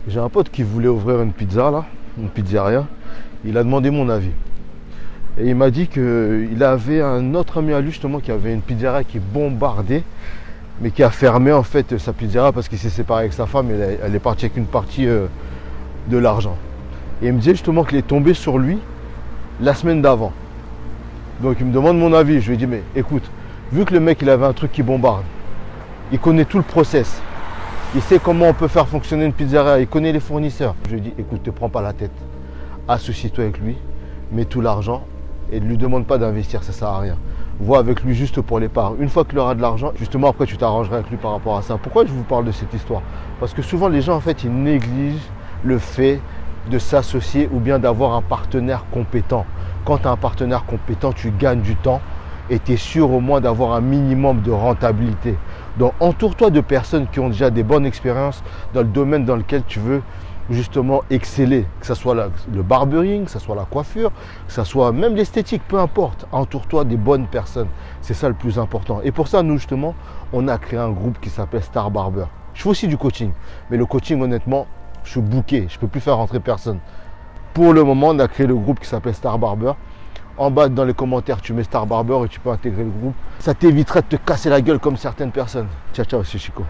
J'ai un pote qui voulait ouvrir une pizza là, une pizzeria. Il a demandé mon avis. Et il m'a dit qu'il avait un autre ami à lui justement qui avait une pizzeria qui bombardait, mais qui a fermé en fait sa pizzeria parce qu'il s'est séparé avec sa femme et elle est partie avec une partie de l'argent. Et il me disait justement qu'il est tombé sur lui la semaine d'avant. Donc il me demande mon avis. Je lui ai dit mais écoute, vu que le mec il avait un truc qui bombarde, il connaît tout le process, il sait comment on peut faire fonctionner une pizzeria, il connaît les fournisseurs. Je lui ai dit écoute, te prends pas la tête, associe-toi avec lui, mets tout l'argent et ne lui demande pas d'investir, ça sert à rien. Vois avec lui juste pour les parts. Une fois qu'il aura de l'argent, justement après tu t'arrangeras avec lui par rapport à ça. Pourquoi je vous parle de cette histoire? Parce que souvent les gens en fait ils négligent le fait de s'associer ou bien d'avoir un partenaire compétent. Quand tu as un partenaire compétent, tu gagnes du temps et tu es sûr au moins d'avoir un minimum de rentabilité. Donc entoure-toi de personnes qui ont déjà des bonnes expériences dans le domaine dans lequel tu veux justement exceller, que ce soit le barbering, que ce soit la coiffure, que ce soit même l'esthétique, peu importe. Entoure-toi des bonnes personnes, c'est ça le plus important. Et pour ça, nous justement, on a créé un groupe qui s'appelle Star Barber. Je fais aussi du coaching, mais le coaching honnêtement, je suis booké, je ne peux plus faire rentrer personne. Pour le moment, on a créé le groupe qui s'appelle Star Barber. En bas, dans les commentaires, tu mets Star Barber et tu peux intégrer le groupe. Ça t'évitera de te casser la gueule comme certaines personnes. Ciao, ciao, c'est Chico.